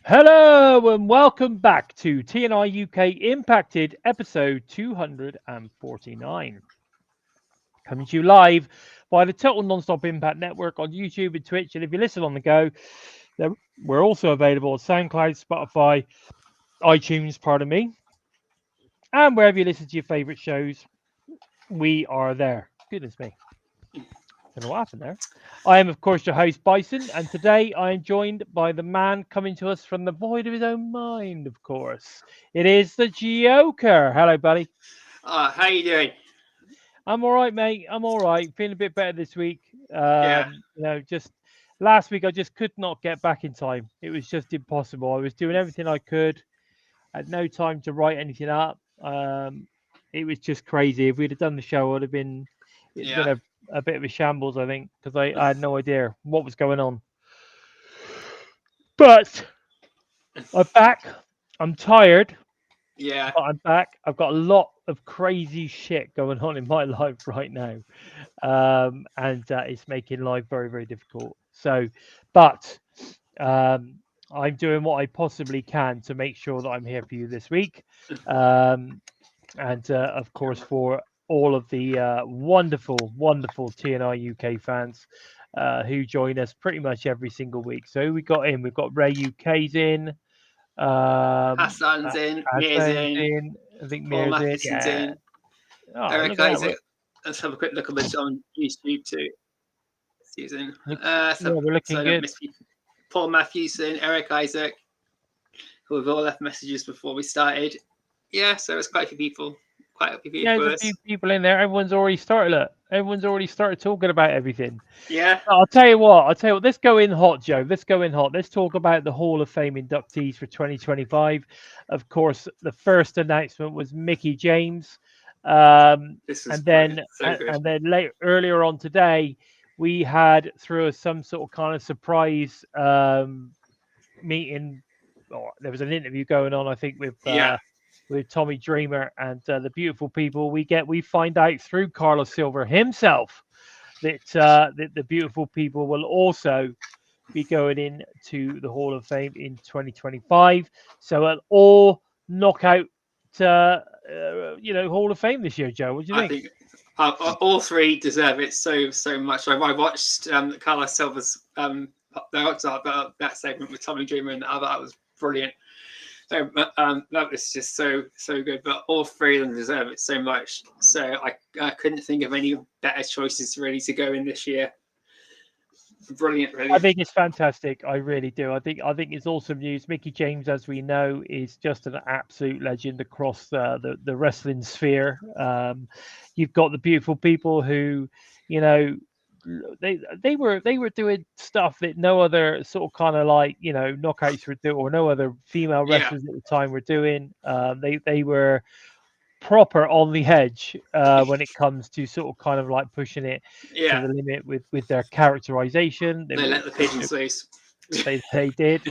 Hello and welcome back to TNI UK Impacted episode 249. Coming to you live by the Total Nonstop Impact Network on YouTube and Twitch. And if you listen on the go, then we're also available on SoundCloud, Spotify, iTunes, pardon me, and wherever you listen to your favorite shows, we are there. Goodness me. Don't know what happened there. I am, of course, your host, Bison, and today I am joined by the man coming to us from the void of his own mind, of course. It is the Joker. Hello, buddy. How you doing? I'm all right, mate. I'm all right. Feeling a bit better this week. Yeah. Just last week I just could not get back in time. It was just impossible. I was doing everything I could. Had no time to write anything up. It was just crazy. If we'd have done the show, it'd have been a bit of a shambles, I think, because I had no idea what was going on. But I'm back. I'm tired. Yeah. But I'm back. I've got a lot of crazy shit going on in my life right now. And it's making life very, very difficult. But I'm doing what I possibly can to make sure that I'm here for you this week. And of course, for all of the wonderful, wonderful TNI UK fans who join us pretty much every single week. So we got in. We've got Ray UK's in. Hassan's in. Mir's in. I think Paul Mir's in. Matheson's Yeah. in. Oh, Eric Isaac. Let's have a quick look at this on YouTube too. Season. We're looking good. Paul Mathewson, Eric Isaac, who have all left messages before we started. Yeah, so there's quite a few people. Yeah, there's a few people in there. Everyone's already started. Look, everyone's already started talking about everything. Yeah. I'll tell you what. Let's go in hot, Joe. Let's go in hot. Let's talk about the Hall of Fame inductees for 2025. Of course, the first announcement was Mickie James. And then earlier on today, we had through some sort of kind of surprise meeting. There was an interview going on, I think, with Tommy Dreamer and the beautiful people. We find out through Carlos Silver himself that the beautiful people will also be going into the Hall of Fame in 2025. So an all knockout, Hall of Fame this year, Joe. What do you think? I think all three deserve it so much. I watched Carlos Silver's that segment with Tommy Dreamer, and that was brilliant. So that was just so good. But all three of them deserve it so much. So I couldn't think of any better choices really to go in this year. Brilliant, really. I think it's fantastic. I really do. I think it's awesome news. Mickie James, as we know, is just an absolute legend across the wrestling sphere. You've got the beautiful people who, they were doing stuff that no other sort of kind of like knockouts were doing, or no other female wrestlers at the time were doing. They were proper on the edge when it comes to sort of kind of like pushing it to the limit with their characterization. They let the pigeons loose. They did.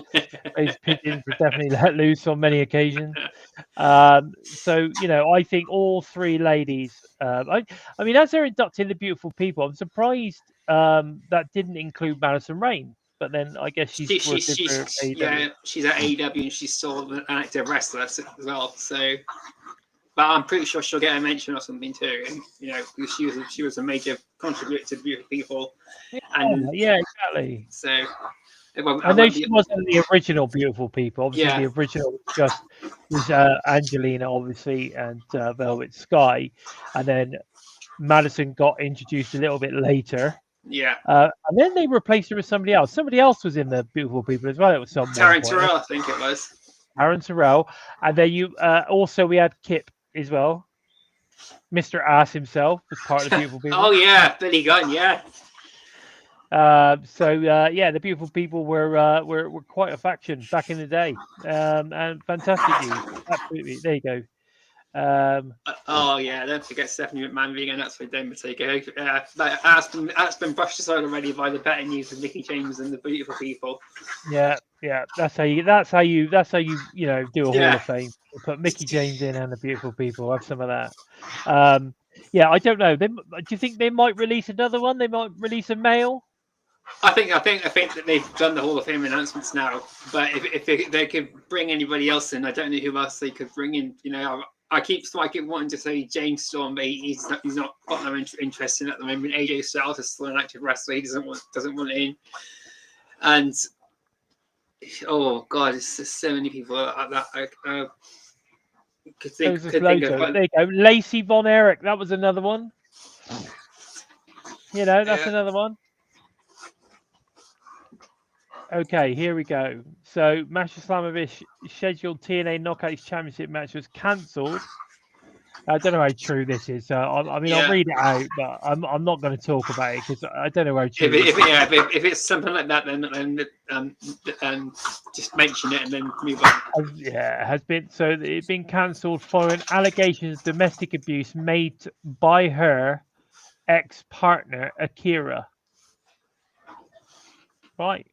Those pigeons were definitely let loose on many occasions. So I think all three ladies. I mean, as they're inducting the beautiful people, I'm surprised that didn't include Madison Rain. But then I guess she's at AEW and she's still an active wrestler as well. So. But I'm pretty sure she'll get a mention or something too, and because she was a major contributor to Beautiful People. Yeah, exactly. So I know she wasn't the original Beautiful People. Obviously, the original was Angelina, obviously, and Velvet Sky, and then Madison got introduced a little bit later. Yeah. And then they replaced her with somebody else. Somebody else was in the Beautiful People as well. It was Taryn Terrell, I think it was. Taryn Terrell, and then also we had Kip as well. Mr. Ass himself was part of the Beautiful People. Oh yeah, Billy Gunn, yeah. The Beautiful People were quite a faction back in the day, and fantastic news. Absolutely, there you go. Don't forget Stephanie McMahon being an absolute Undertaker. That's been brushed aside already by the better news of Mickie James and the Beautiful People. Yeah, that's how you do a Hall of Fame. You put Mickie James in and the Beautiful People. Have some of that. I don't know. Do you think they might release another one? They might release a male. I think that they've done the Hall of Fame announcements now. But if they could bring anybody else in, I don't know who else they could bring in. You know, I keep wanting to say James Storm, but he's not got no interest in it at the moment. AJ Styles is still an active wrestler. He doesn't want it in. And oh god, it's just so many people that could think of. There you go. Lacey Von Erich, that was another one. You know, that's another one. Okay, here we go. So, Masha Slamovich scheduled TNA Knockouts Championship match was cancelled. I don't know how true this is. I mean, I'll read it out, but I'm not going to talk about it because I don't know how true. If it's something like that, then just mention it and then move on. Yeah, it has been. So it's been cancelled following allegations of domestic abuse made by her ex-partner Akira. Right.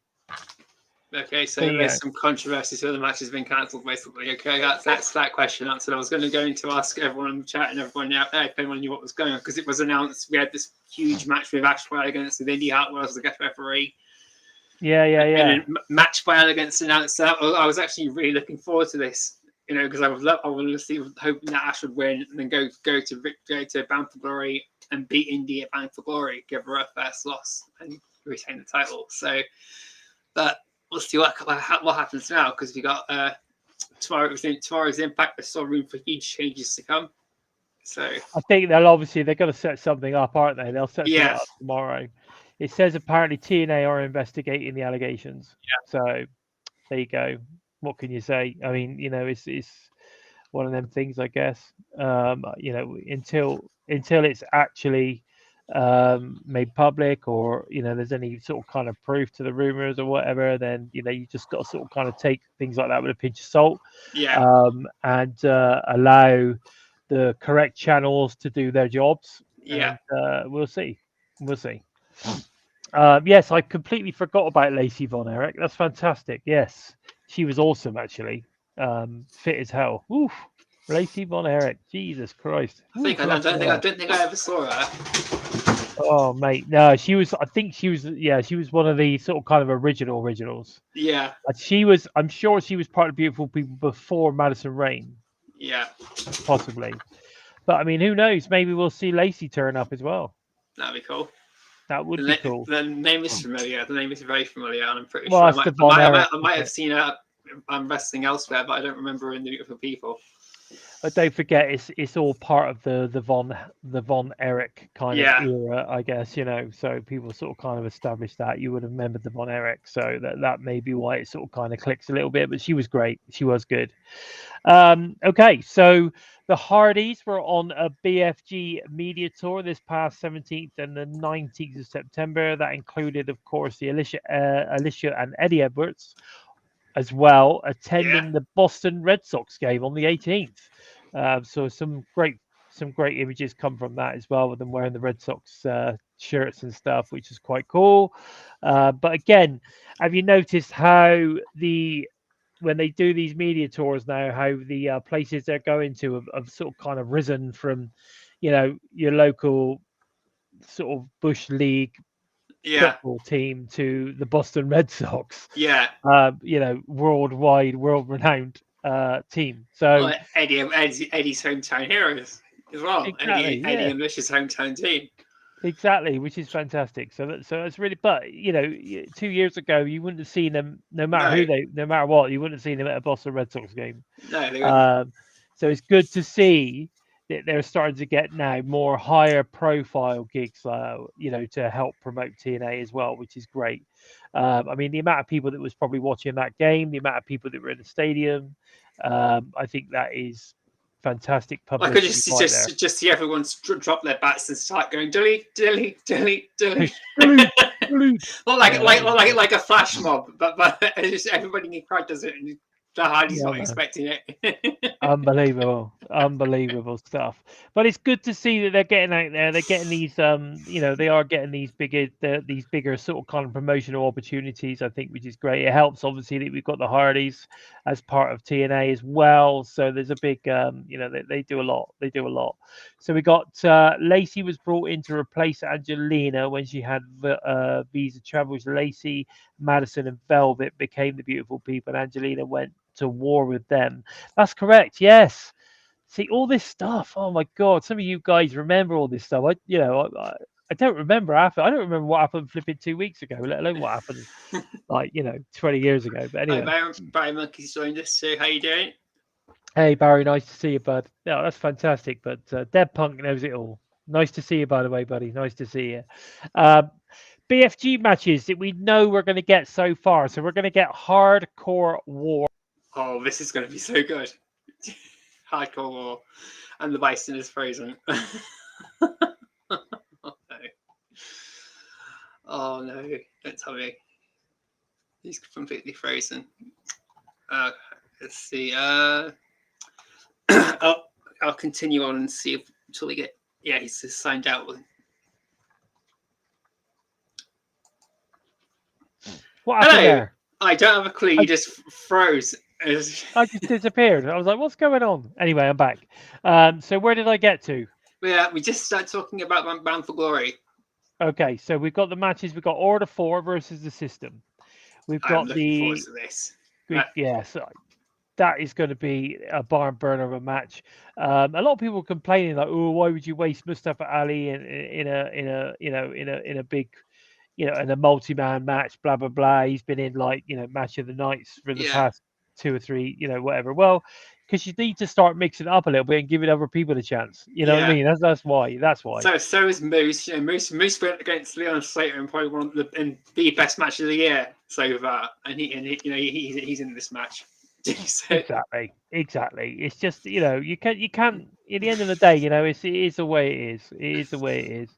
Okay, so there's some controversy. So the match has been cancelled, basically. Okay, that's that question answered. I was going to ask everyone in the chat and everyone out there if anyone knew what was going on, because it was announced we had this huge match with Ash Wild against the Indy Hartwell as the guest referee. Yeah. And then Match by Elegance announced that. I was actually really looking forward to this, you know, because I was hoping that Ash would win and then go to Bound for Glory and beat Indy at Bound for Glory, give her her first loss and retain the title. So, but we'll see what happens now, because we got tomorrow's Impact. There's still room for huge changes to come. So I think they're going to set something up, aren't they? They'll set something up tomorrow. It says apparently TNA are investigating the allegations. Yeah. So there you go. What can you say? I mean, you know, it's one of them things, I guess. You know, until it's actually made public, or you know, there's any sort of kind of proof to the rumors or whatever, then you know, you just got to sort of kind of take things like that with a pinch of salt. Yeah. And allow the correct channels to do their jobs. Yeah. And, we'll see. Yes, I completely forgot about Lacey Von Erich. That's fantastic. Yes, she was awesome, actually. Fit as hell. Oof. Lacey Von Erich. Jesus Christ. I don't think I ever saw her. Oh, mate. No, she was. I think she was. Yeah, she was one of the sort of kind of originals. Yeah. She was. I'm sure she was part of Beautiful People before Madison Rain. Yeah. Possibly. But I mean, who knows? Maybe we'll see Lacey turn up as well. That'd be cool. That would be cool. The name is familiar. The name is very familiar, and I'm pretty sure I might have seen her wrestling elsewhere, but I don't remember her in the Beautiful People. But don't forget, it's all part of the Von Erich kind of era, I guess. You know, so people sort of kind of established that. You would have remembered the Von Erich, so that may be why it sort of kind of clicks a little bit. But she was great. She was good. Okay, so the Hardys were on a BFG media tour this past 17th and the 19th of September. That included, of course, the Alicia and Eddie Edwards, as well, attending the Boston Red Sox game on the 18th. So some great images come from that as well, with them wearing the Red Sox shirts and stuff, which is quite cool. But again, have you noticed how when they do these media tours now, how the places they're going to have sort of kind of risen from, you know, your local sort of Bush League football team to the Boston Red Sox. Yeah. You know, world-renowned team. So Eddie's hometown heroes as well. Exactly, Eddie and Bush's hometown team. Exactly, which is fantastic. So it's really, but you know, 2 years ago you wouldn't have seen them, no matter what, you wouldn't have seen them at a Boston Red Sox game. No, they wouldn't. So it's good to see that they're starting to get now more higher profile gigs, you know, to help promote TNA as well, which is great. I mean, the amount of people that was probably watching that game, the amount of people that were in the stadium, I think that is fantastic publicity. I could just see everyone drop their bats and start going delete. Not like a flash mob, but just everybody in the crowd does it. And I was Yeah, not man. expecting it. Unbelievable stuff. But it's good to see that they're getting out there. They're getting these, they are getting these bigger sort of kind of promotional opportunities. I think, which is great. It helps obviously that we've got the Hardys as part of TNA as well. So there's a big, they do a lot. They do a lot. So we got Lacey was brought in to replace Angelina when she had visa travels. Lacey, Madison, and Velvet became the Beautiful People, and Angelina went to war with them. That's correct. Yes. See all this stuff. Oh my God! Some of you guys remember all this stuff. I don't remember after. I don't remember what happened flipping 2 weeks ago, let alone what happened 20 years ago. But Hi, anyway, Barry Monkey's joined us. So how you doing? hey Barry, nice to see you, bud. Yeah, that's fantastic. But Deb Punk knows it all. Nice to see you, by the way, buddy. Nice to see you. Um, BFG matches that we know we're going to get so far. So we're going to get Hardcore War. Oh, this is going to be so good. Hardcore War, and the Bison is frozen. Oh no! Oh no! Don't tell me. He's completely frozen. Let's see. I'll continue on and see until we get. Yeah, he's just signed out. What happened Hello. there? I don't have a clue. You just froze. I just disappeared. I was like, what's going on? Anyway, I'm back. So where did I get to? Yeah, we just started talking about Bound for Glory. Okay, so we've got the matches. We've got Order 4 versus the System. We've I'm got looking forward to this. so that is going to be a barn burner of a match. A lot of people complaining like, oh, why would you waste Mustafa Ali in a big, in a multi-man match, blah blah blah. He's been in match of the nights for the past 2 or 3, whatever. Well, because you need to start mixing it up a little bit and giving other people a chance. You know what I mean? That's why. That's why. So is Moose. Moose went against Leon Slater in probably one of the best match of the year so far, and he's in this match. Exactly. It's just you can't. At the end of the day, it is the way it is. It is the way it is.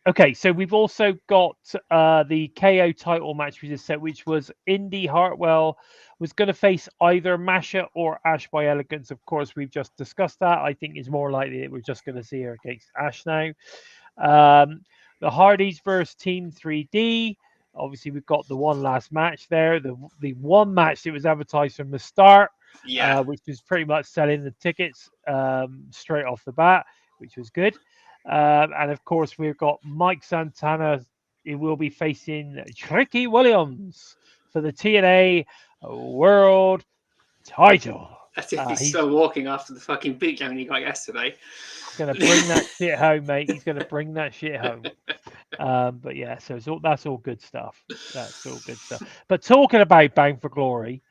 Okay, so we've also got the KO title match we just said, which was Indy Hartwell was going to face either Masha or Ash by Elegance. Of course, we've just discussed that. I think it's more likely that we're just going to see her against Ash now. The Hardys versus Team 3D. Obviously, we've got the one last match there. The one match that was advertised from the start, which was pretty much selling the tickets straight off the bat, which was good. And of course, we've got Mike Santana. He will be facing Tricky Williams for the TNA World Title. As if he's still walking after the fucking beatdown he got yesterday. He's going to bring that shit home, mate. He's going to bring that shit home. But yeah, so that's all good stuff. That's all good stuff. But talking about Bound for Glory,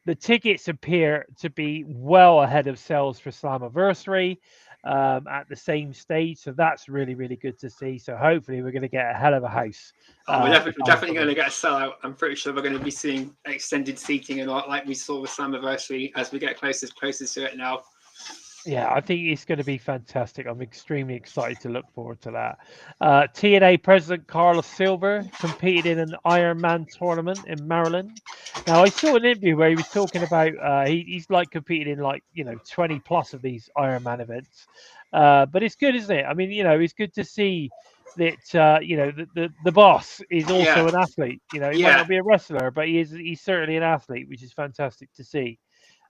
the tickets appear to be well ahead of sales for Slammiversary at the same stage. So that's really, really good to see. So hopefully we're going to get a hell of a house. We're definitely going to get a sellout. I'm pretty sure we're going to be seeing extended seating and like we saw with Slammiversary as we get closer to it now. Yeah, I think it's going to be fantastic. I'm extremely excited to look forward to that. TNA President Carlos Silver competed in an Ironman tournament in Maryland. Now, I saw an interview where he was talking about he's like competed in 20 plus of these Ironman events. But it's good, isn't it? I mean, it's good to see that the boss is also an athlete. He might not be a wrestler, but he's certainly an athlete, which is fantastic to see.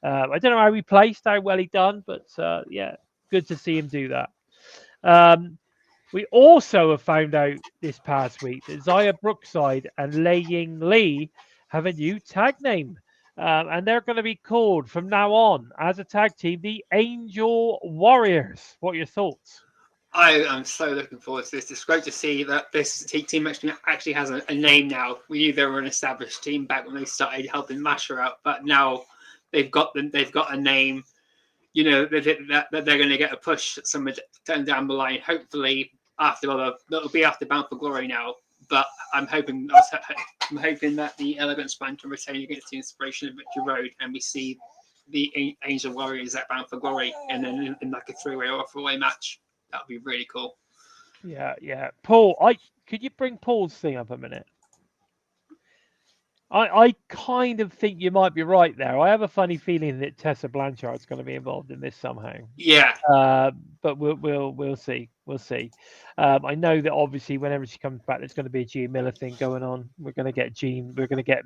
I don't know how he placed, how well he done, but yeah, good to see him do that. We also have found out this past week that Zaya Brookside and Lei Ying Lee have a new tag name. And they're going to be called from now on as a tag team, the Angel Warriors. What are your thoughts? I am so looking forward to this. It's great to see that this team actually has a name now. We knew they were an established team back when they started helping Masha out, but now they've got a name. That they're going to get a push somewhere down the line. Hopefully, that'll be after Bound for Glory now. But I'm hoping that the Elegance Band can retain against the inspiration of Victory Road, and we see the Angel Warriors at Bound for Glory, and then in like a 3-way or a 4-way match. That would be really cool. Yeah. Paul, could you bring Paul's thing up a minute? I kind of think you might be right there. I have a funny feeling that Tessa Blanchard's going to be involved in this somehow. Yeah. But we'll see. We'll see. I know that obviously whenever she comes back, there's going to be a Gia Miller thing going on. We're going to get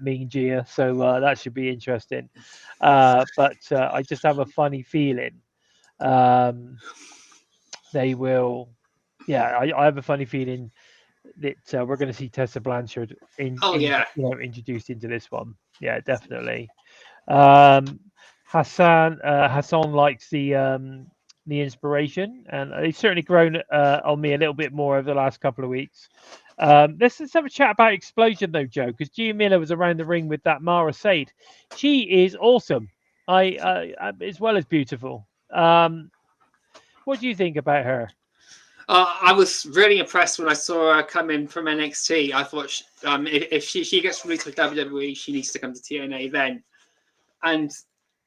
Mean Gia, so that should be interesting. But I just have a funny feeling they will. Yeah, I have a funny feeling that we're going to see Tessa Blanchard introduced into this one. Yeah, definitely. Hassan likes the inspiration, and he's certainly grown on me a little bit more over the last couple of weeks. Let's have a chat about Explosion though, Joe, because Gia Miller was around the ring with that Mara Said. She is awesome. As well as beautiful. What do you think about her? I was really impressed when I saw her come in from NXT. I thought if she gets released with WWE, she needs to come to TNA then. And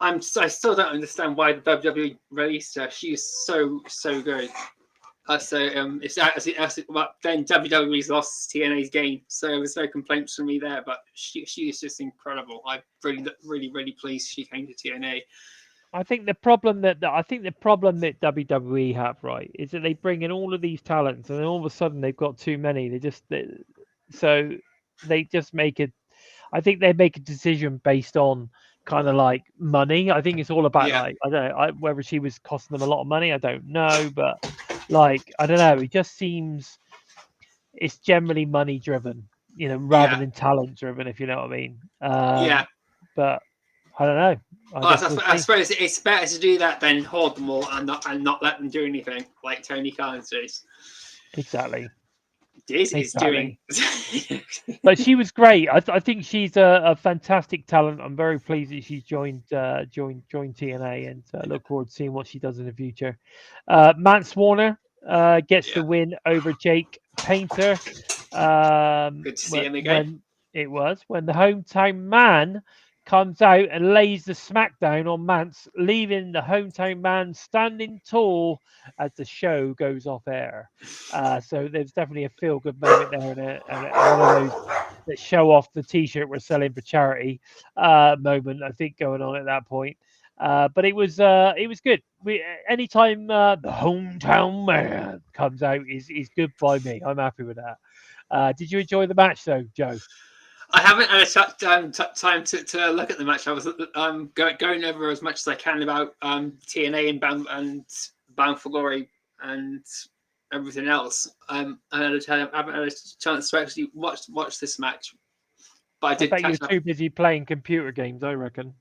I still don't understand why the WWE released her. She is so good. Then WWE's lost TNA's game, so there was no complaints from me there. But she is just incredible. I'm really pleased she came to TNA. I think the problem that WWE have, right, is that they bring in all of these talents, and then all of a sudden they've got too many. So they just make it. I think they make a decision based on kind of like money. I think it's all about like I don't know whether she was costing them a lot of money. I don't know, but like I don't know. It just seems it's generally money driven, rather than talent driven. If you know what I mean. But I don't know. I suppose it's better to do that than hoard them all and not let them do anything like Tony Khan does. Exactly. He's doing. But she was great. I think she's a fantastic talent. I'm very pleased that she's joined TNA, and look forward to seeing what she does in the future. Mance Warner gets the win over Jake Painter. Good to see him again. When the hometown man comes out and lays the smackdown on Mance, leaving the hometown man standing tall as the show goes off air. So there's definitely a feel-good moment there, and one of those that show off the T-shirt we're selling for charity moment, I think, going on at that point. But it was good. Anytime the hometown man comes out is good by me. I'm happy with that. Did you enjoy the match though, Joe? I haven't had time to look at the match. I was going over as much as I can about TNA and Bound for Glory and everything else. I haven't had a chance to actually watch this match. But I bet you were too busy playing computer games, I reckon.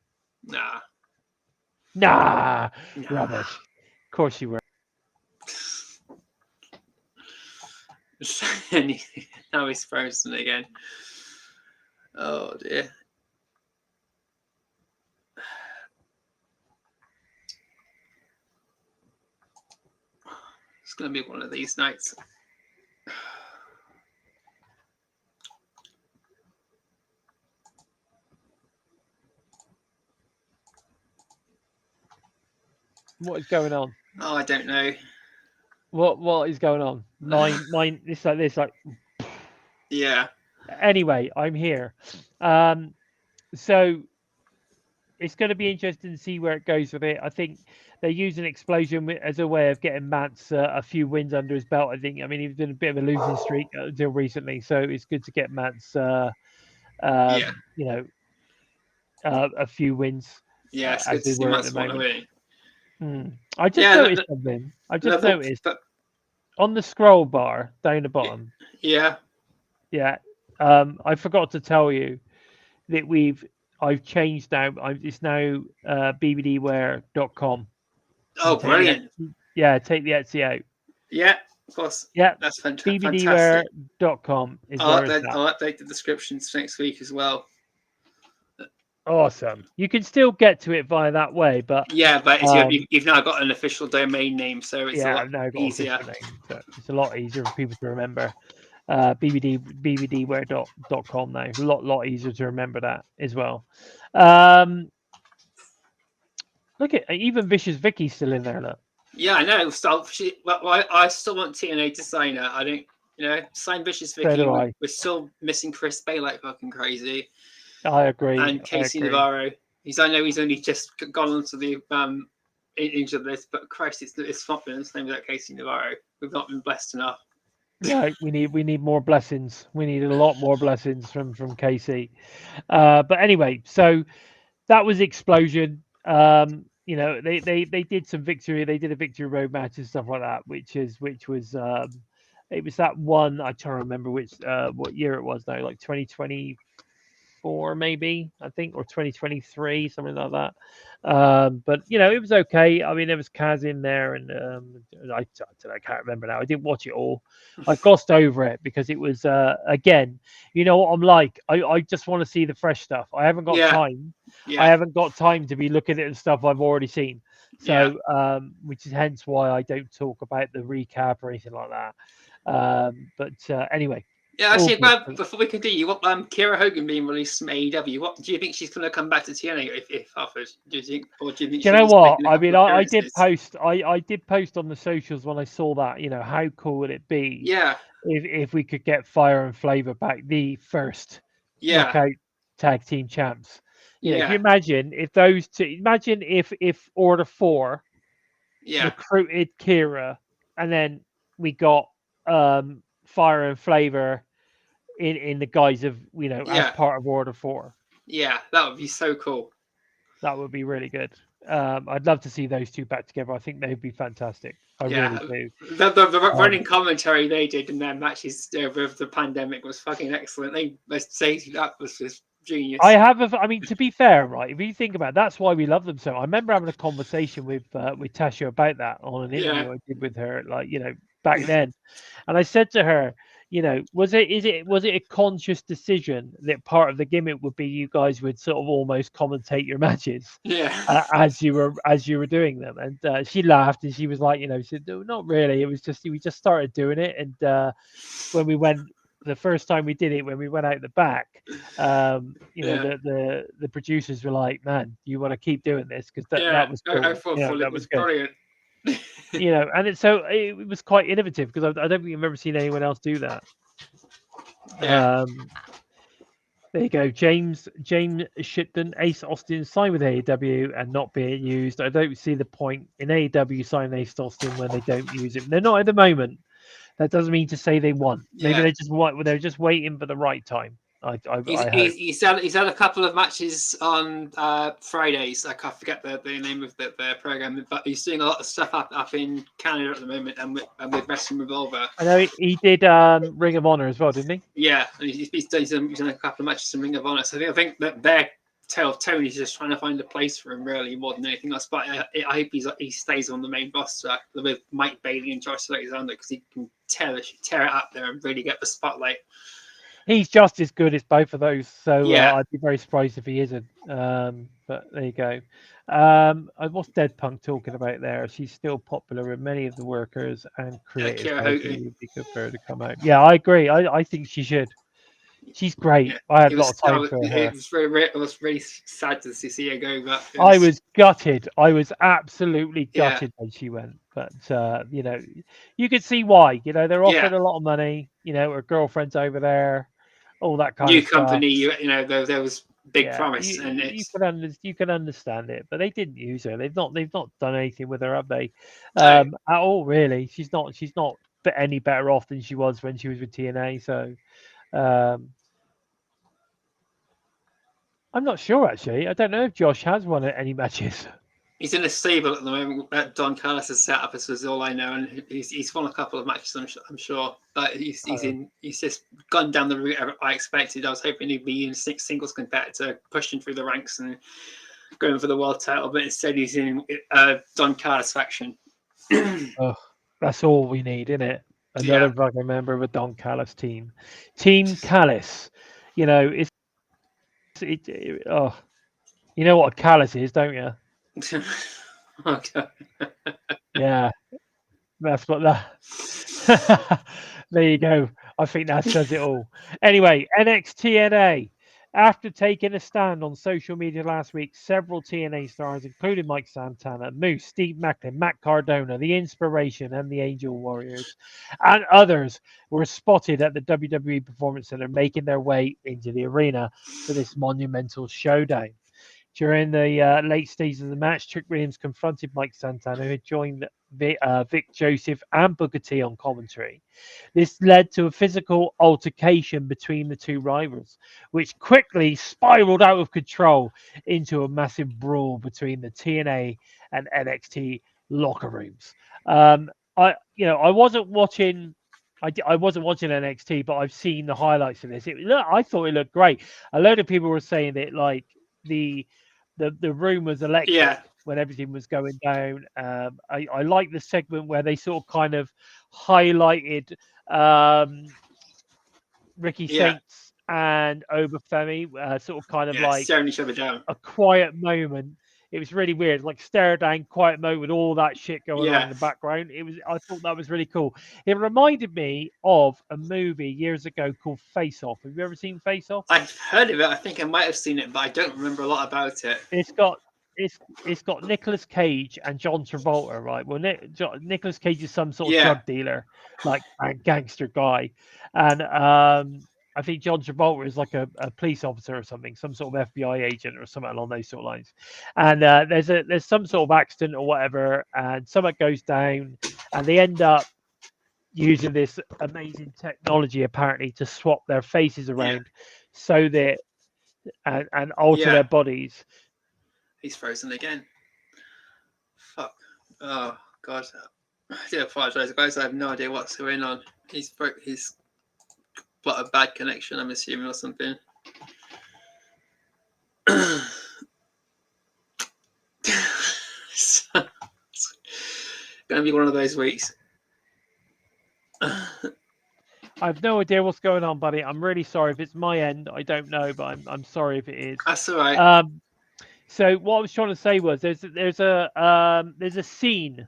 Nah. Rubbish. Of course you were. Now he's frozen again. Oh dear. It's going to be one of these nights. What is going on? Oh, I don't know. What is going on? Mine. It's like this. Like. Yeah. Anyway, I'm here. So it's going to be interesting to see where it goes with it. I think they're using Explosion as a way of getting Mance a few wins under his belt. I think. I mean, he's been a bit of a losing streak until recently, so it's good to get Mance, a few wins. Yeah, it's good to see Mance want to win. I just noticed something. I just noticed on the scroll bar down the bottom. Yeah. Yeah. I forgot to tell you that I've changed now. It's now bbdware.com. Oh, brilliant. Take the Etsy out. Yeah, of course. Yeah. That's fantastic. bbdware.com is I'll update the descriptions next week as well. Awesome. You can still get to it via that way, but you've now got an official domain name, so it's a lot easier. So it's a lot easier for people to remember. bbdware.com now. A lot easier to remember that as well. Look at even Vicious Vicky's still in there. Look. Yeah, I know. So I still want TNA to sign her. I don't, sign Vicious Vicky. So do I. We're still missing Chris Bay like fucking crazy. I agree. And Casey Navarro. I know he's only just gone onto the into this, but Christ, it's not been the same without Casey Navarro. We've not been blessed enough. No, we need more blessings. We need a lot more blessings from Casey. But anyway, so that was Explosion. You know, they did some victory. They did a victory road match and stuff like that, which was it was that one. I can't remember which what year it was now, like 2024 maybe, I think, or 2023, something like that. But you know, it was okay. I mean, there was Kaz in there, and I can't remember now. I didn't watch it all. I glossed over it because it was again, you know what I'm like. I just want to see the fresh stuff. I haven't got time. Yeah. I haven't got time to be looking at the stuff I've already seen. So, which is hence why I don't talk about the recap or anything like that. But anyway. Yeah, actually, before we continue, what Kira Hogan being released from AEW, what do you think she's going to come back to TNA if offered? Do you think, or do you think? Do you know what? I mean, I did post. I did post on the socials when I saw that. You know, how cool would it be? Yeah. If we could get Fire and Flavor back, the first knockout tag team champs. You know, if you imagine if those two, imagine if Order 4 recruited Kira, and then we got Fire and Flavor in the guise of, you know, as part of Order 4. Yeah, that would be so cool. That would be really good. I'd love to see those two back together. I think they'd be fantastic. I really do. The running commentary they did in their matches over the pandemic was fucking excellent. They say that was just genius. I mean, to be fair, right? If you think about it, that's why we love them so. I remember having a conversation with Tasha about that on an interview I did with her, like, you know, back then, and I said to her, you know, was it a conscious decision that part of the gimmick would be you guys would sort of almost commentate your matches, as you were doing them? And she laughed and she was like, you know, she said, no, not really. It was just we just started doing it, and when we went the first time we did it, when we went out the back, you know, the producers were like, man, you want to keep doing this because that was cool. I thought it was brilliant. You know, and it was quite innovative because I don't think I've ever seen anyone else do that. There you go, James Shipton, Ace Austin signed with AEW and not being used. I don't see the point in AEW signing Ace Austin when they don't use him. They're not at the moment. That doesn't mean to say they won. Maybe they're just waiting for the right time. He's had a couple of matches on Fridays. I can't forget the name of the program, but he's doing a lot of stuff up in Canada at the moment, and with Wrestling Revolver. I know he did Ring of Honor as well, didn't he? Yeah, he's done a couple of matches in Ring of Honor. So I think that their tale of Tony's just trying to find a place for him, really, more than anything else. But I hope he stays on the main roster with Mike Bailey and Josh Alexander, because he can tear it up there and really get the spotlight. He's just as good as both of those, so I'd be very surprised if he isn't. But there you go. What's Dead Punk talking about there? She's still popular with many of the workers and creators. Would be good for her to come out. Yeah, I agree. I think she should. She's great. I had a lot of time for her. It was really sad to see her go, but I was gutted. I was absolutely gutted when she went. But you know, you could see why. You know, they're offering a lot of money. You know, her girlfriend's over there, all that kind of stuff. New company. You know, there was big promise, and you can understand it. But they didn't use her. They've not done anything with her, have they? At all, really. She's not any better off than she was when she was with TNA. So. I'm not sure, actually. I don't know if Josh has won any matches. He's in a stable at the moment that Don Carlos has set up, as is all I know, and he's won a couple of matches, I'm sure. But he's just gone down the route I expected. I was hoping he'd be in singles competitor, pushing through the ranks and going for the world title, but instead he's in Don Carlos faction. Oh, that's all we need, isn't it? Another fucking member of a Don Callis team. Team Callis. You know, you know what a callus is, don't you? Okay. Yeah, that's what that. There you go. I think that says it all. Anyway, NXT TNA. After taking a stand on social media last week, several TNA stars, including Mike Santana, Moose, Steve Maclin, Matt Cardona, The Inspiration, and the Angel Warriors, and others, were spotted at the WWE Performance Center making their way into the arena for this monumental showdown. During the late stages of the match, Trick Williams confronted Mike Santana, who had joined Vic Joseph and Booker T on commentary. This led to a physical altercation between the two rivals, which quickly spiraled out of control into a massive brawl between the TNA and NXT locker rooms. I wasn't watching. I wasn't watching NXT, but I've seen the highlights of this. I thought it looked great. A load of people were saying that like the room was electric Yeah. when everything was going down. I like the segment where they sort of kind of highlighted Ricky Yeah. Saints and Obafemi, sort of kind of Yeah. like Staring each other down. a quiet moment. It was really weird, like stare down, quiet moment with all that shit going on in Yeah. the background. I thought that was really cool. It reminded me of a movie years ago called Face Off. Have you ever seen Face Off? I've heard of it. I think I might have seen it, but I don't remember a lot about it. It's got it's got Nicolas Cage and John Travolta, right? Well, Nicolas Cage is some sort of Yeah. drug dealer, like a gangster guy, and I think John Travolta is like a police officer or something, some sort of FBI agent or something along those sort of lines. And there's some sort of accident or whatever, and something goes down, and they end up using this amazing technology apparently to swap their faces around, so that and alter Yeah. their bodies. He's frozen again. Fuck. Oh God. I do apologize, guys. I have no idea what's going on. He's got a bad connection, I'm assuming, or something. It's gonna be one of those weeks. I have no idea what's going on, buddy. I'm really sorry if it's my end. I don't know, but I'm sorry if it is. That's all right. So what I was trying to say was there's a scene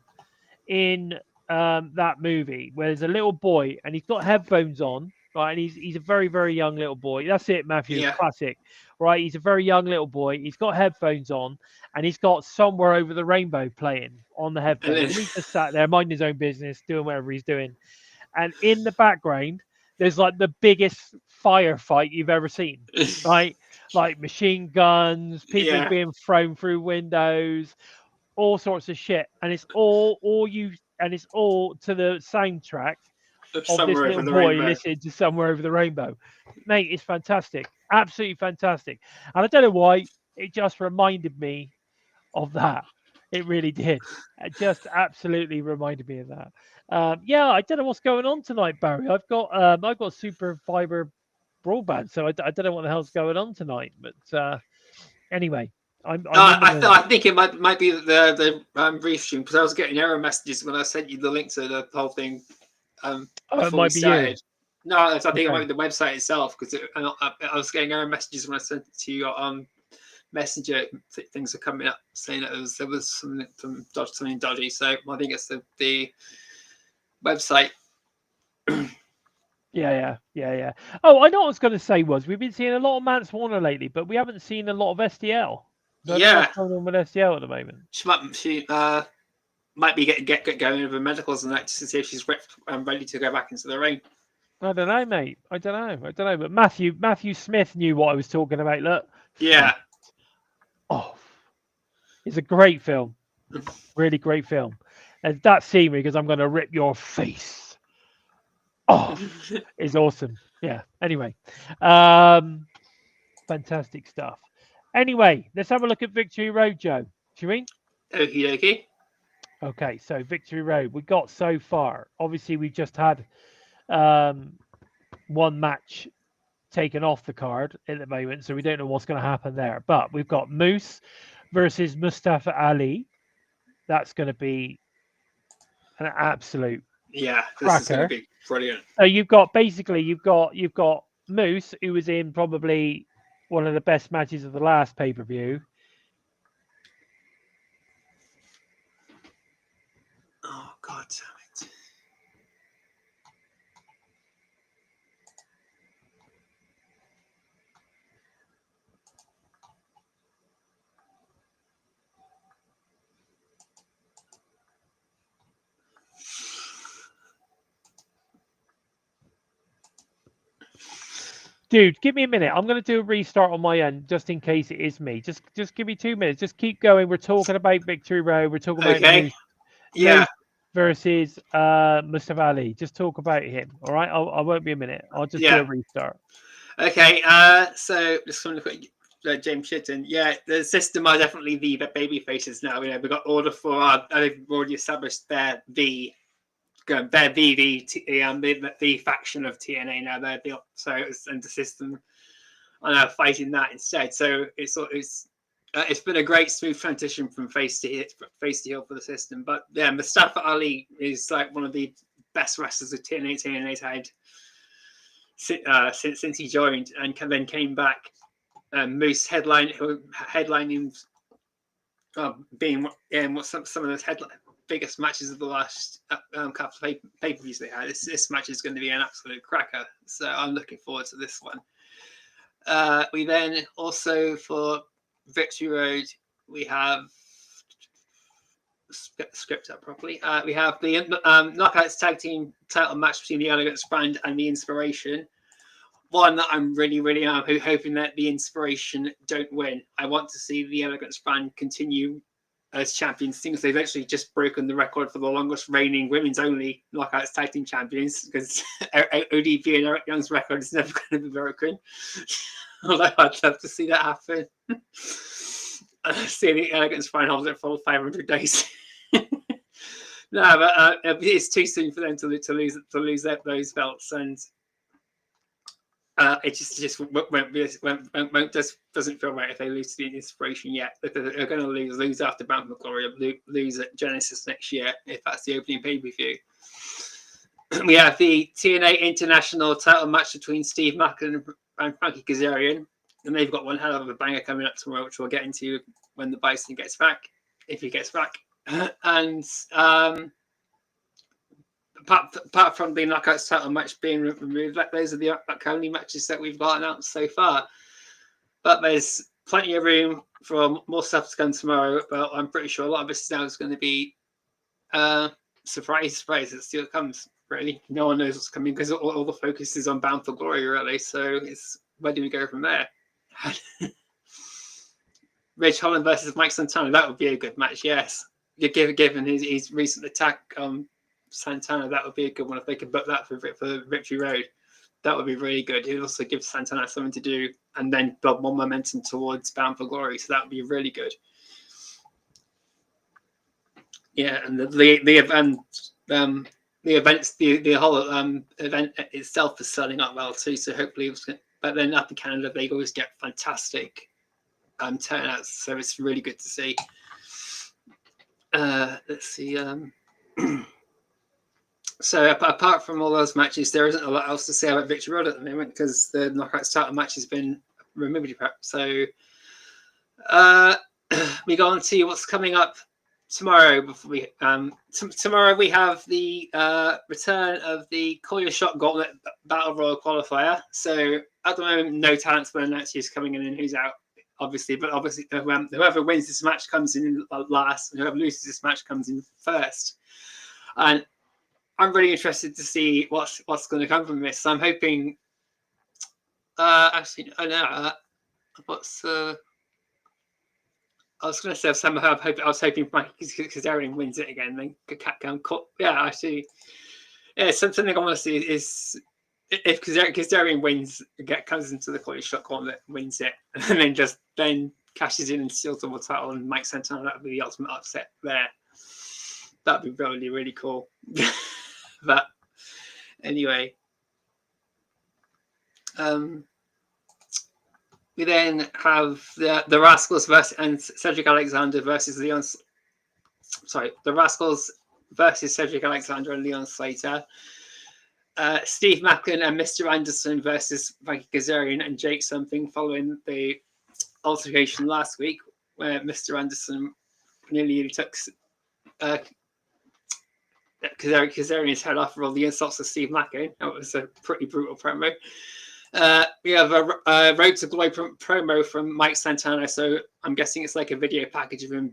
in that movie where there's a little boy and he's got headphones on, right? And he's a very, very young little boy. That's it, Matthew. Yeah. Classic, right? He's a very young little boy. He's got headphones on and he's got Somewhere Over the Rainbow playing on the headphones. And he's just sat there minding his own business, doing whatever he's doing. And in the background, there's like the biggest firefight you've ever seen, right? Like machine guns, people being thrown through windows, all sorts of shit, and it's all to the soundtrack of this little boy listening to Somewhere Over the Rainbow. Mate, it's fantastic, absolutely fantastic. And I don't know why, it just reminded me of that. It really did. It just absolutely reminded me of that. Yeah, I don't know what's going on tonight, Barry. I've got super fiber broadband, so I don't know what the hell's going on tonight. But anyway, I think it might be the restream, because I was getting error messages when I sent you the link to the whole thing. It might be you. No, I think it might be the website itself, because I was getting error messages when I sent it to you on Messenger. Things are coming up saying that there was something dodgy. So I think it's the website. Yeah. Oh, I know what I was going to say was we've been seeing a lot of Mance Warner lately, but we haven't seen a lot of SDL. So I don't know what's going on with SDL at the moment. She might be get going over medicals and that, just to see if she's ready to go back into the ring. I don't know, mate. I don't know. But Matthew Smith knew what I was talking about. Look. Yeah. Oh, it's a great film. Really great film. And that scene, because I'm going to rip your face. Oh, it's awesome. Yeah. Anyway, fantastic stuff. Anyway, let's have a look at Victory Road, Joe. Do you mean? Okie dokie. Okay, so Victory Road, we got so far. Obviously, we just had one match taken off the card at the moment, so we don't know what's going to happen there. But we've got Moose versus Mustafa Ali. That's going to be an absolute this is going to be brilliant. So you've got Moose, who was in probably one of the best matches of the last pay-per-view. Oh God damn it! Dude, give me a minute. I'm going to do a restart on my end just in case it is me. Just give me 2 minutes. Just keep going. We're talking about Victory Road. We're talking about Okay. Yeah. Moose versus Mustafa Ali. Just talk about him. All right. I won't be a minute. I'll just do a restart. Okay. So just want to quick. James Shitton. Yeah, the system are definitely the baby faces now. You know, we've got Order for they've already established their the faction of TNA now. They're the and the system are now fighting that instead. So it's been a great smooth transition from face to heel for the system. But yeah, Mustafa Ali is like one of the best wrestlers that TNA's had since he joined, and then came back. Moose headlining, being some of the biggest matches of the last couple of pay-per-views they had. This match is going to be an absolute cracker, so I'm looking forward to this one. We then also, for Victory Road, we have, get the script up properly. We have the Knockouts Tag Team title match between the Elegance brand and the Inspiration. One that I'm really hoping that the Inspiration don't win. I want to see the Elegance brand continue as champions. Things they've actually just broken the record for the longest reigning women's only Knockouts Tag Team champions, because ODB and Eric Young's record is never going to be broken. Although I'd love to see that happen. See the Elegance brand hold it for 500 days. No, but it's too soon for them to lose those belts, and it just doesn't feel right if they lose to the Inspiration yet. They're going to lose after Bound for Glory, lose at Genesis next year if that's the opening pay-per-view. We have the TNA International title match between Steve Maclin and Frankie Kazarian, and they've got one hell of a banger coming up tomorrow, which we'll get into when the Bison gets back, if he gets back. And apart from the Knockouts title match being removed, like those are the only matches that we've got announced so far. But there's plenty of room for more stuff to come tomorrow. But I'm pretty sure a lot of this now is going to be surprise. Let's see what comes. Really, no one knows what's coming because all the focus is on Bound for Glory, really. So it's where do we go from there? Ridge Holland versus Mike Santana. That would be a good match. Yes, given his recent attack on Santana, that would be a good one if they could book that for Victory Road. That would be really good. It would also give Santana something to do and then build more momentum towards Bound for Glory. So that would be really good. Yeah, and the whole event itself is selling up well too. So hopefully, but then up in Canada, they always get fantastic turnouts. So it's really good to see. Let's see. So apart from all those matches, there isn't a lot else to say about Victory Road at the moment because the Knockouts title match has been removed. So we go on to what's coming up tomorrow. Before we tomorrow we have the return of the Call Your Shot Gauntlet Battle Royal qualifier. So at the moment, no talent's been announced who's coming in and who's out, obviously. But obviously, whoever wins this match comes in last, and whoever loses this match comes in first. And I'm really interested to see what's going to come from this. So I'm hoping. Actually, I know what's. I was going to say somehow. I was hoping Frankie Kazarian wins it again. Then yeah, actually, yeah. Something I want to see is if Kazarian wins, comes into the Call Shot Gauntlet, wins it, and then cashes in and steals the world title, and Mike Santana. That would be the ultimate upset there. That'd be really cool. But anyway, we then have the Rascals and Cedric Alexander versus Leon. Sorry, the Rascals versus Cedric Alexander and Leon Slater. Steve Maclin and Mr. Anderson versus Frankie Kazarian and Jake Something following the altercation last week where Mr. Anderson nearly took Kazarian's head off for all the insults to Steve Maclin. That was a pretty brutal promo. We have a Road to Glory promo from Mike Santana. So I'm guessing it's like a video package of him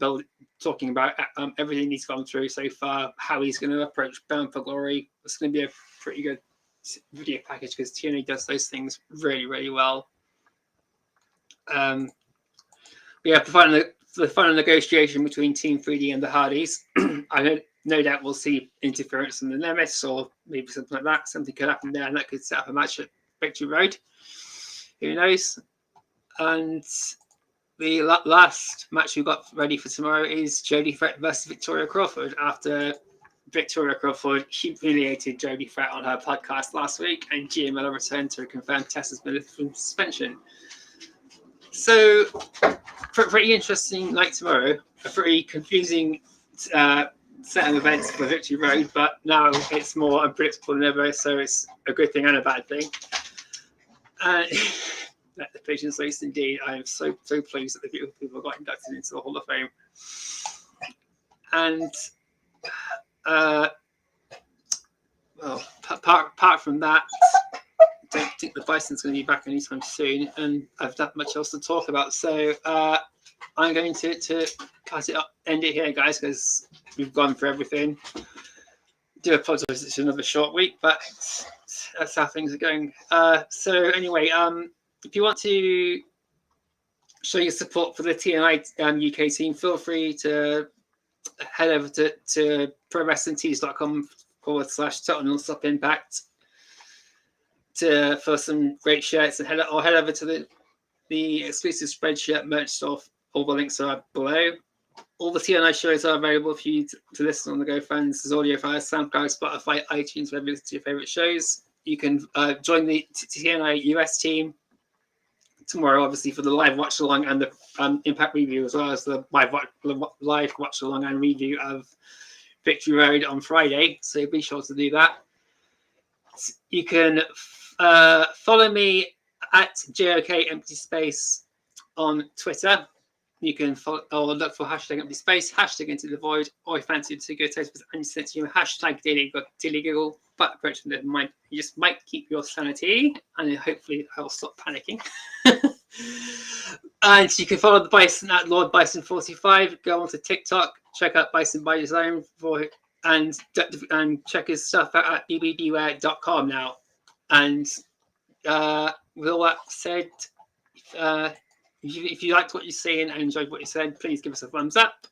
talking about everything he's gone through so far, how he's going to approach Bound for Glory. It's going to be a pretty good video package because TNA does those things really, really well. We have the final negotiation between Team 3D and the Hardys. I no doubt we'll see interference from the Nemesis or maybe something like that. Something could happen there, and that could set up a match at Victory Road. Who knows? And the last match we've got ready for tomorrow is Jodie Fett versus Victoria Crawford after Victoria Crawford humiliated Jodie Fett on her podcast last week, and Gia Miller returned to confirm Tessa's been from suspension. So, pretty interesting night tomorrow. A pretty confusing set of events for Victory Road, but now it's more unpredictable than ever, so it's a good thing and a bad thing. Let the patience waste indeed. I am so pleased that the beautiful people got inducted into the Hall of Fame. And well, apart from that, I don't think the Bison's going to be back anytime soon, and I've not much else to talk about. So I'm going to cut it up, end it here, guys, because we've gone through everything. Do apologize, it's another short week, but that's how things are going. So anyway, if you want to show your support for the TNI UK team, feel free to head over to prowrestlingtees.com/total nonstop impact for some great shirts, and head over to the exclusive Spreadshirt merch store. All the links are below. All the TNI shows are available for you to listen on the go, fans. There's audio files, SoundCloud, Spotify, iTunes, wherever you listen to your favorite shows. You can join the TNI US team tomorrow, obviously, for the live watch along and the Impact review, as well as the live watch along and review of Victory Road on Friday. So be sure to do that. You can follow me at JOK Empty Space on Twitter. You can follow or look for hashtag Empty Space, hashtag Into the Void, or if you fancy to go taste with any sense you hashtag Daily Giggle. But approach them in mind, you just might keep your sanity, and hopefully I'll stop panicking. And you can follow the Bison at Lord Bison 45. Go onto TikTok, check out Bison by Design and check his stuff out at bbdwear.com now. And with all that said, if you liked what you're seeing and enjoyed what you said, please give us a thumbs up.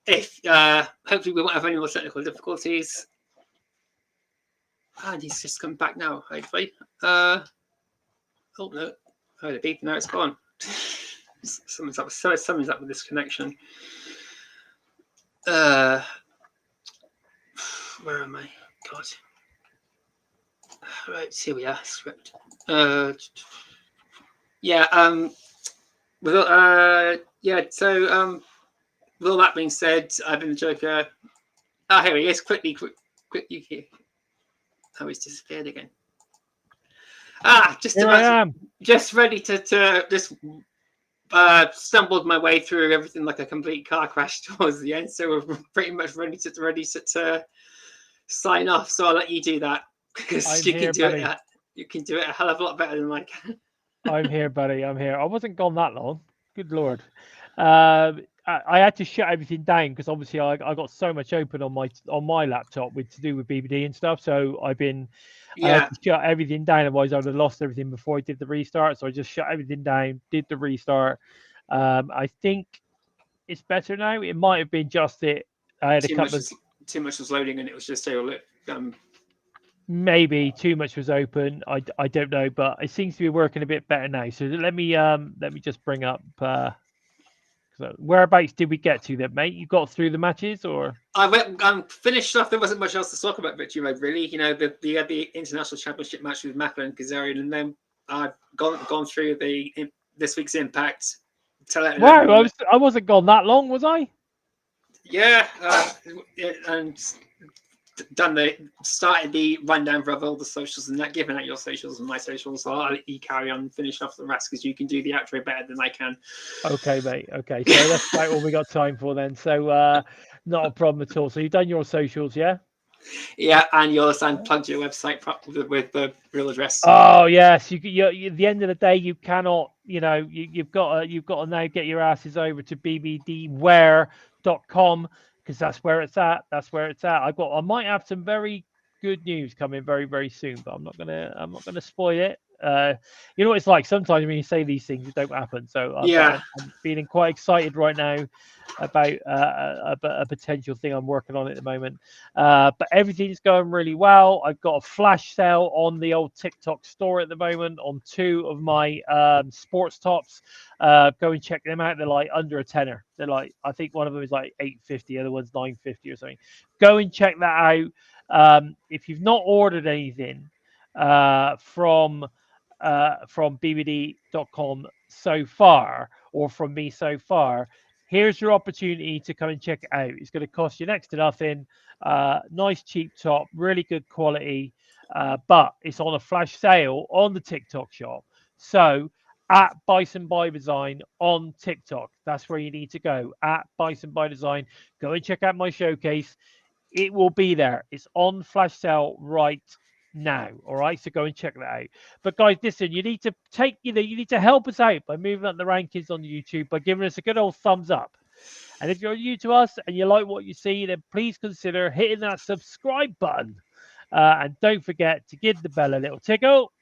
If hopefully we won't have any more technical difficulties. And he's just come back now, hopefully. Oh no, oh the beep, now it's gone. Something's up with this connection. Where am I? God. Right, here we are. Script. Yeah. Yeah. So, with all that being said, I've been the Joker. Ah, here he is. Quickly. Oh, he's disappeared again. Just ready to just stumbled my way through everything like a complete car crash towards the end. So we're pretty much ready to sign off. So I'll let you do that because you can do it. You can do it a hell of a lot better than I can. I'm here, buddy. I'm here. I wasn't gone that long. Good Lord. I had to shut everything down because obviously I got so much open on my laptop to do with BBD and stuff. So I had to shut everything down. Otherwise, I would have lost everything before I did the restart. So I just shut everything down, did the restart. I think it's better now. It might have been just it. I had too much was loading, and it was just maybe too much was open. I don't know, but it seems to be working a bit better now. So let me just bring up. So whereabouts did we get to then, mate? You got through the matches, or I'm finished off. There wasn't much else to talk about Victory Road, really. You know, the international championship match with Maclin and Kazarian, and then I've gone through this week's Impact. Wow, I wasn't gone that long, was I? Yeah, and started the rundown for all the socials and that, giving out your socials and my socials. So I'll let you carry on, finish off the rest because you can do the outro better than I can. Okay, mate. Okay, so that's about all we got time for then. So not a problem at all. So you've done your socials, yeah? Yeah, and yours, and plugged your website with the real address. Oh yes, you at the end of the day, you cannot. You know, you've got to now get your asses over to bbdwear.com because that's where it's at. That's where it's at. I might have some very good news coming very, very soon, but I'm not gonna spoil it. You know what it's like. Sometimes when you say these things, it don't happen. So Yeah. I'm feeling quite excited right now about a potential thing I'm working on at the moment. But everything's going really well. I've got a flash sale on the old TikTok store at the moment on 2 of my sports tops. Go and check them out. They're like under a tenner. They're like, I think one of them is like 850, the other one's 950 or something. Go and check that out. If you've not ordered anything from bbd.com so far, or from me so far, here's your opportunity to come and check it out. It's going to cost you next to nothing. Nice cheap top, really good quality, but it's on a flash sale on the TikTok shop. So at Bison by Design on TikTok, that's where you need to go. At Bison by Design, go and check out my showcase. It will be there. It's on flash sale right now. All right, so go and check that out. But guys, listen, you need to you need to help us out by moving up the rankings on YouTube by giving us a good old thumbs up. And if you're new to us and you like what you see, then please consider hitting that subscribe button. And don't forget to give the bell a little tickle,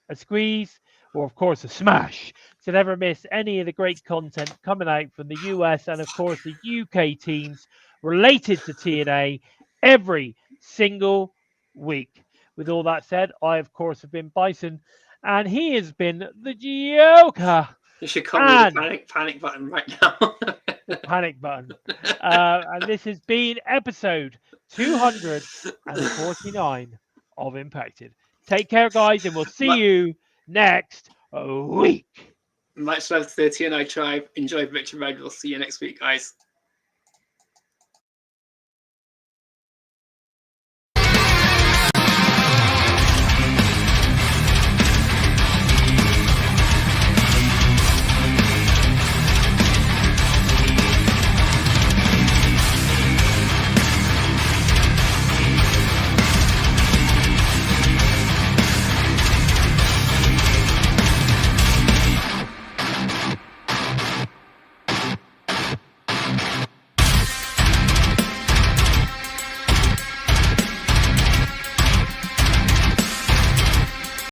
a squeeze, or of course a smash to never miss any of the great content coming out from the US and of course the UK teams related to TNA every single week. With all that said, I of course have been Bison, and he has been the Joker. You should call me the panic button right now. The panic button. And this has been episode 249 of Impacted. Take care, guys, and we'll see you next week. Much love to the TNI tribe. Enjoy Victory Road. We'll see you next week, guys.